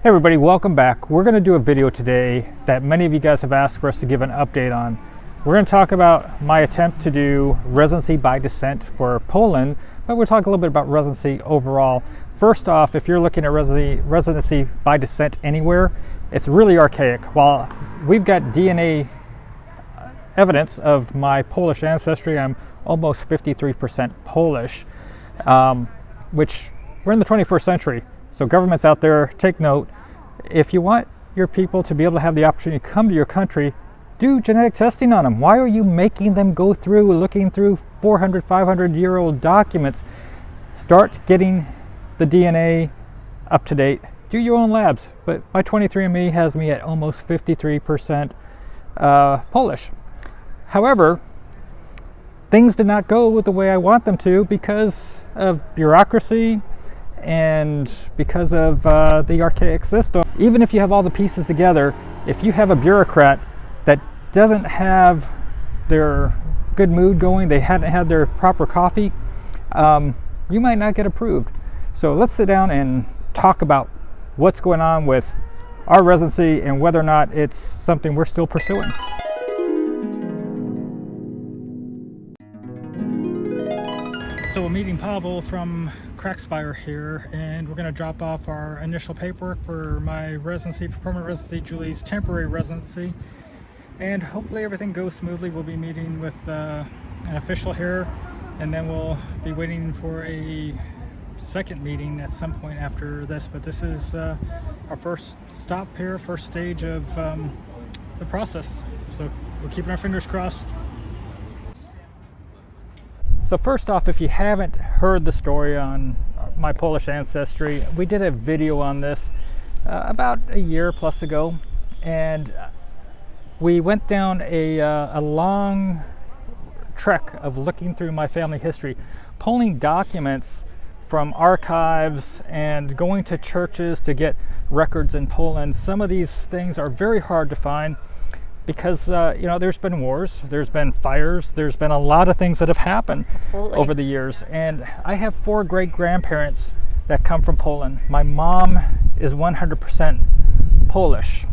Hey everybody, welcome back. We're going to do a video today that many of you guys have asked for us to give an update on. We're going to talk about my attempt to do residency by descent for Poland, but we'll talk a little bit about residency overall. First off, if you're looking at residency by descent anywhere, it's really archaic. While we've got DNA evidence of my Polish ancestry, I'm almost 53% Polish, which we're in the 21st century. So governments out there, take note. If you want your people to be able to have the opportunity to come to your country, do genetic testing on them. Why are you making them go through, looking through 400, 500-year-old documents? Start getting the DNA up to date. Do your own labs. But my 23andMe has me at almost 53% Polish. However, things did not go the way I want them to because of bureaucracy and because of the archaic system. Even if you have all the pieces together, if you have a bureaucrat that doesn't have their good mood going, they hadn't had their proper coffee, you might not get approved. So let's sit down and talk about what's going on with our residency and whether or not it's something we're still pursuing. So we're meeting Pavel from Krakow here, and we're going to drop off our initial paperwork for my residency, for permanent residency, Julie's temporary residency, and hopefully everything goes smoothly. We'll be meeting with an official here, and then we'll be waiting for a second meeting at some point after this, but this is our first stop here, first stage of the process. So we're keeping our fingers crossed. So first off, if you haven't heard the story on my Polish ancestry, we did a video on this about a year plus ago, and we went down a long trek of looking through my family history, pulling documents from archives and going to churches to get records in Poland. Some of these things are very hard to find because there's been wars, there's been fires, there's been a lot of things that have happened over the years. And I have 4 great-grandparents that come from Poland. My mom is 100% Polish.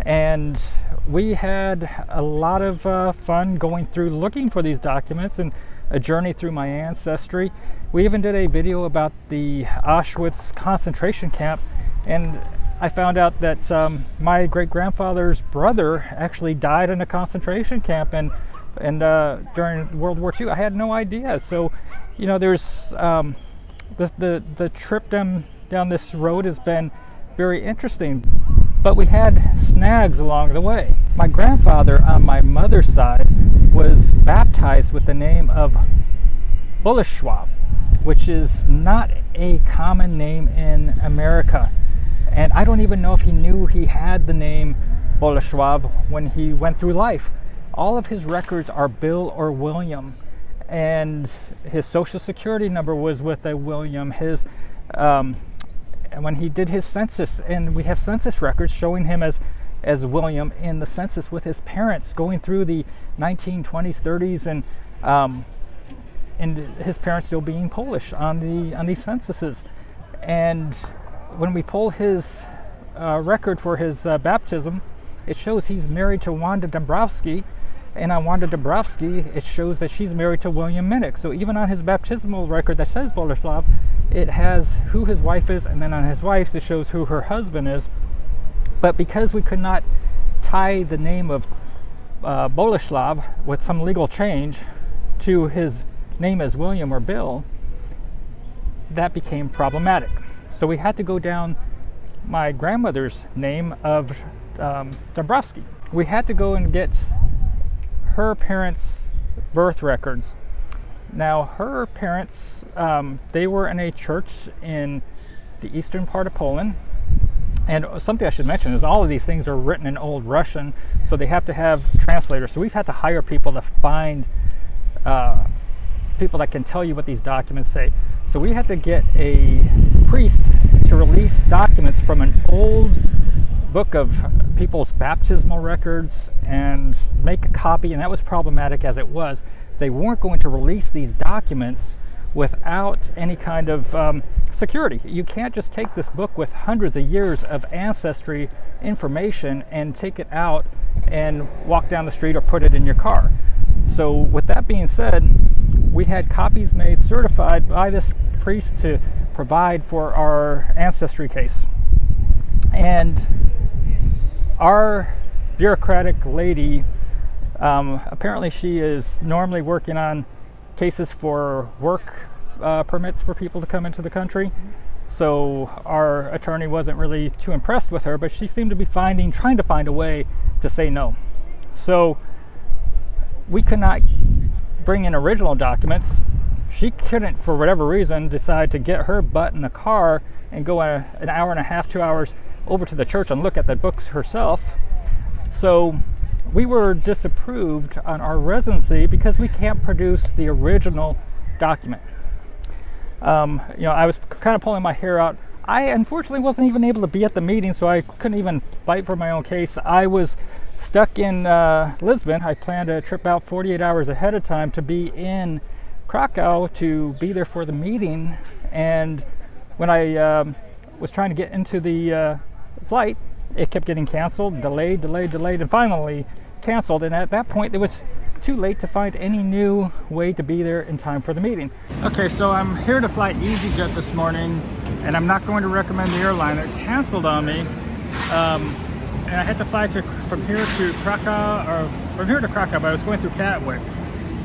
And we had a lot of fun going through looking for these documents and a journey through my ancestry. We even did a video about the Auschwitz concentration camp, and I found out that my great-grandfather's brother actually died in a concentration camp and during World War II. I had no idea. So, there's the trip down this road has been very interesting, but we had snags along the way. My grandfather on my mother's side was baptized with the name of Bolesław, which is not a common name in America. And I don't even know if he knew he had the name Bolesław when he went through life. All of his records are Bill or William, and his social security number was with a William. When he did his census, and we have census records showing him as William in the census with his parents going through the 1920s, 30s, and his parents still being Polish on these censuses. And when we pull his record for his baptism, it shows he's married to Wanda Dąbrowski, and on Wanda Dąbrowski, it shows that she's married to William Minnick. So even on his baptismal record that says Bolesław, it has who his wife is, and then on his wife's, it shows who her husband is. But because we could not tie the name of Bolesław with some legal change to his name as William or Bill, that became problematic. So we had to go down my grandmother's name of Dąbrowski. We had to go and get her parents' birth records. Now, her parents, they were in a church in the eastern part of Poland. And something I should mention is all of these things are written in Old Russian, so they have to have translators. So we've had to hire people to find people that can tell you what these documents say. So we had to get a priest to release documents from an old book of people's baptismal records and make a copy, and that was problematic as it was. They weren't going to release these documents without any kind of security. You can't just take this book with hundreds of years of ancestry information and take it out and walk down the street or put it in your car. So with that being said, we had copies made certified by this priest to provide for our ancestry case. And our bureaucratic lady, apparently she is normally working on cases for work permits for people to come into the country. So our attorney wasn't really too impressed with her, but she seemed to be trying to find a way to say no. So we could not bring in original documents. She couldn't, for whatever reason, decide to get her butt in the car and go an hour and a half, 2 hours over to the church and look at the books herself. So we were disapproved on our residency because we can't produce the original document. I was kind of pulling my hair out. I unfortunately wasn't even able to be at the meeting, so I couldn't even fight for my own case. I was stuck in Lisbon. I planned a trip out 48 hours ahead of time to be in Krakow to be there for the meeting. And when I was trying to get into the flight, it kept getting canceled, delayed, and finally canceled. And at that point, it was too late to find any new way to be there in time for the meeting. Okay, so I'm here to fly EasyJet this morning, and I'm not going to recommend the airline. It canceled on me, and I had to fly from here to Krakow, but I was going through Gatwick,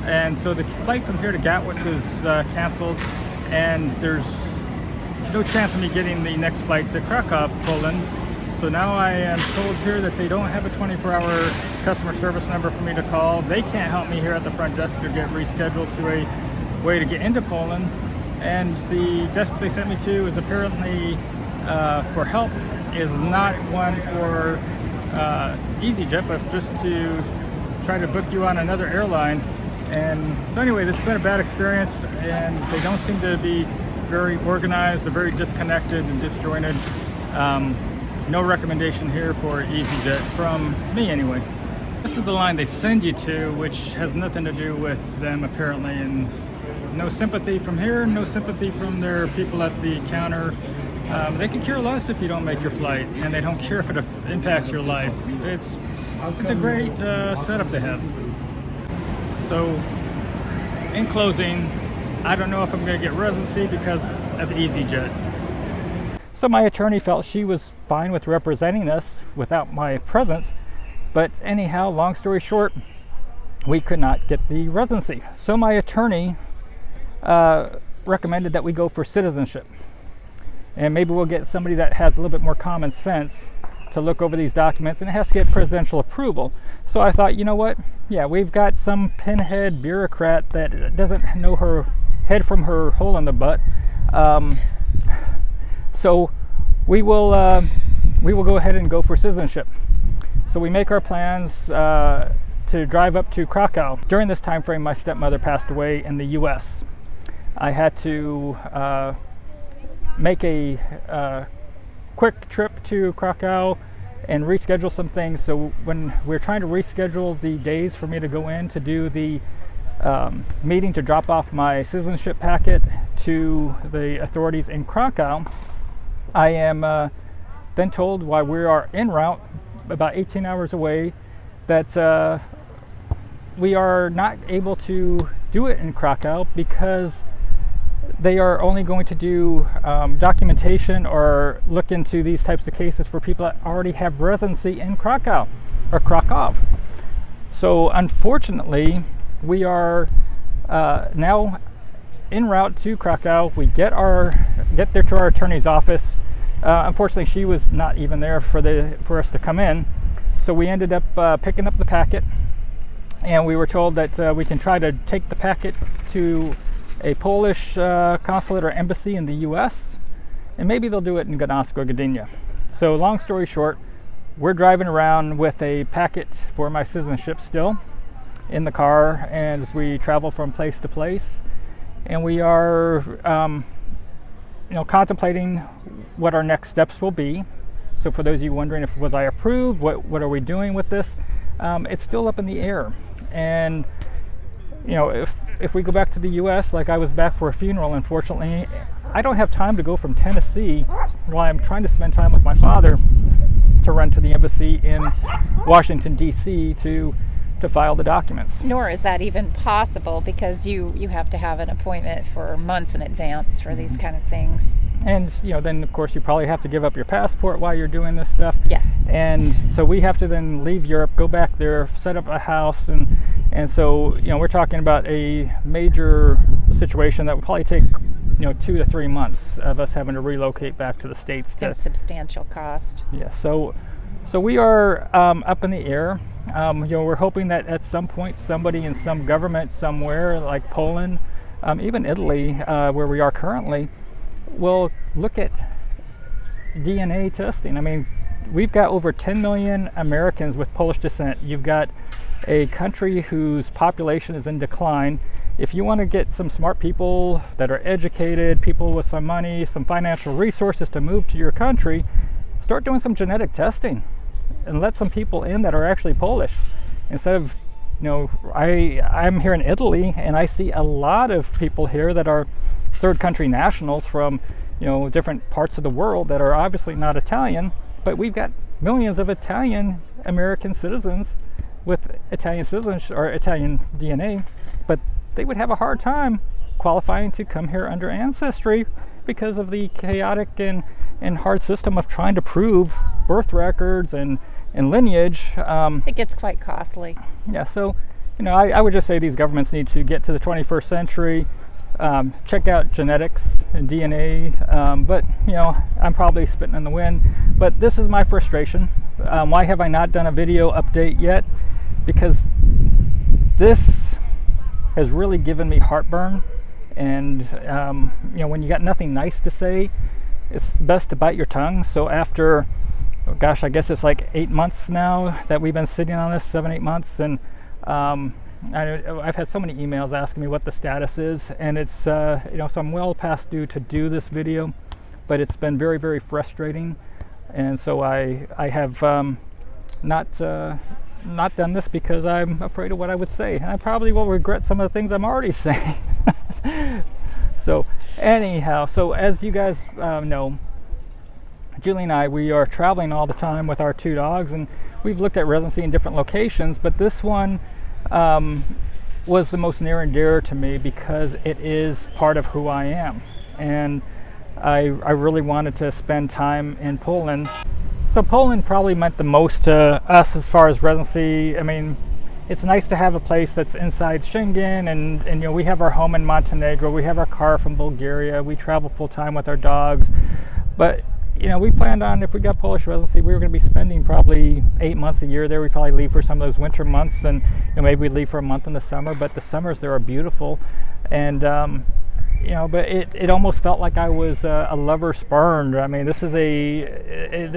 and so the flight from here to Gatwick was canceled, and there's no chance of me getting the next flight to Krakow, Poland. So now I am told here that they don't have a 24-hour customer service number for me to call. They can't help me here at the front desk to get rescheduled to a way to get into Poland. And the desk they sent me to is apparently for help is not one for EasyJet, but just to try to book you on another airline. And so anyway, it's been a bad experience, and they don't seem to be very organized. They're very disconnected and disjointed. No recommendation here for EasyJet from me anyway. This is the line they send you to, which has nothing to do with them apparently, and no sympathy from here, no sympathy from their people at the counter. They could care less if you don't make your flight, and they don't care if it impacts your life. It's a great setup they have. So in closing, I don't know if I'm going to get residency because of EasyJet. So my attorney felt she was fine with representing us without my presence, but anyhow, long story short, we could not get the residency. So my attorney recommended that we go for citizenship, and maybe we'll get somebody that has a little bit more common sense to look over these documents, and it has to get presidential approval. So I thought, you know what? Yeah, we've got some pinhead bureaucrat that doesn't know her head from her hole in the butt. So we will go ahead and go for citizenship. So we make our plans to drive up to Krakow. During this time frame, my stepmother passed away in the U.S. I had to make a quick trip to Krakow and reschedule some things. So when we're trying to reschedule the days for me to go in to do the meeting to drop off my citizenship packet to the authorities in Krakow, I am then told while we are en route, about 18 hours away, that we are not able to do it in Krakow because they are only going to do documentation or look into these types of cases for people that already have residency in Krakow or Krakow. So unfortunately, we are now en route to Krakow. We get there to our attorney's office. Unfortunately, she was not even there for us to come in. So we ended up picking up the packet, and we were told that we can try to take the packet to a Polish consulate or embassy in the U.S., and maybe they'll do it in Gdańsk or Gdynia. So long story short, we're driving around with a packet for my citizenship still in the car as we travel from place to place, and we are contemplating what our next steps will be. So for those of you wondering if was I approved, what are we doing with this, it's still up in the air. And if we go back to the U.S., like I was back for a funeral, unfortunately, I don't have time to go from Tennessee while I'm trying to spend time with my father to run to the embassy in Washington, D.C. to file the documents. Nor is that even possible, because you have to have an appointment for months in advance for these kind of things. And then of course you probably have to give up your passport while you're doing this stuff. Yes. And so we have to then leave Europe, go back there, set up a house, and so we're talking about a major situation that would probably take 2 to 3 months of us having to relocate back to the States. And substantial cost. Yeah. So we are up in the air. We're hoping that at some point somebody in some government somewhere, like Poland, even Italy, where we are currently, will look at DNA testing. I mean, we've got over 10 million Americans with Polish descent. You've got a country whose population is in decline. If you want to get some smart people that are educated, people with some money, some financial resources to move to your country, start doing some genetic testing and let some people in that are actually Polish. Instead of, I'm here in Italy and I see a lot of people here that are third country nationals from, different parts of the world that are obviously not Italian, but we've got millions of Italian American citizens with Italian citizenship or Italian DNA, but they would have a hard time qualifying to come here under Ancestry because of the chaotic and hard system of trying to prove birth records and lineage. It gets quite costly. Yeah, so I would just say these governments need to get to the 21st century, check out genetics and DNA, but I'm probably spitting in the wind. But this is my frustration. Why have I not done a video update yet? Because this has really given me heartburn, and when you got nothing nice to say, it's best to bite your tongue. So after, I guess it's like 8 months now that we've been sitting on this, 7-8 months, and I've had so many emails asking me what the status is, and it's so I'm well past due to do this video, but it's been very, very frustrating, and so I have not done this because I'm afraid of what I would say, and I probably will regret some of the things I'm already saying. So anyhow, so as you guys know, Julie and I, we are traveling all the time with our 2 dogs, and we've looked at residency in different locations, but this one was the most near and dear to me because it is part of who I am, and I really wanted to spend time in Poland. So Poland probably meant the most to us as far as residency. I mean, it's nice to have a place that's inside Schengen, and we have our home in Montenegro, we have our car from Bulgaria, we travel full time with our dogs, but we planned on, if we got Polish residency, we were going to be spending probably 8 months a year there. We'd probably leave for some of those winter months, and maybe we'd leave for a month in the summer, but the summers there are beautiful. And but it almost felt like I was a lover spurned. I mean, this is it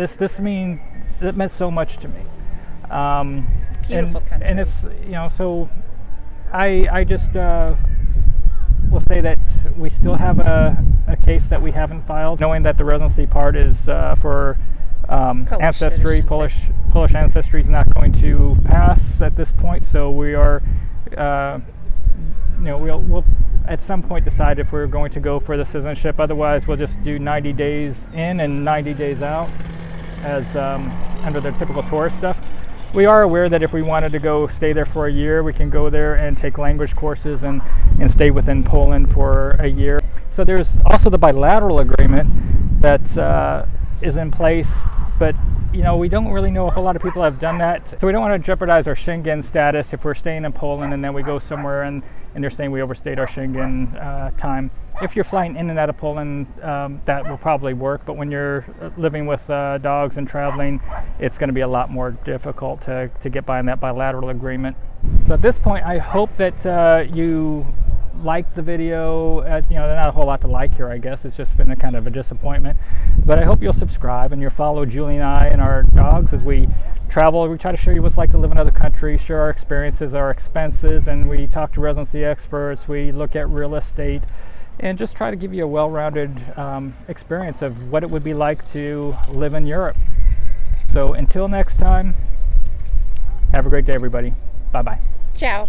meant so much to me. Beautiful country. And it's so I just will say that we still have a case that we haven't filed, knowing that the residency part is for Ancestry. Polish Ancestry is not going to pass at this point, so we are we'll at some point decide if we're going to go for the citizenship. Otherwise, we'll just do 90 days in and 90 days out as under the typical tourist stuff. We are aware that if we wanted to go stay there for a year, we can go there and take language courses and stay within Poland for a year. So there's also the bilateral agreement that is in place, but we don't really know a whole lot of people have done that. So we don't want to jeopardize our Schengen status if we're staying in Poland and then we go somewhere and they're saying we overstayed our Schengen time. If you're flying in and out of Poland, that will probably work, but when you're living with dogs and traveling, it's going to be a lot more difficult to get by in that bilateral agreement. So at this point, I hope that you liked the video. There's not a whole lot to like here, I guess. It's just been a kind of a disappointment. But I hope you'll subscribe and you'll follow Julie and I and our dogs as we travel. We try to show you what it's like to live in other countries, share our experiences, our expenses, and we talk to residency experts. We look at real estate and just try to give you a well-rounded experience of what it would be like to live in Europe. So until next time, have a great day, everybody. Bye-bye. Ciao.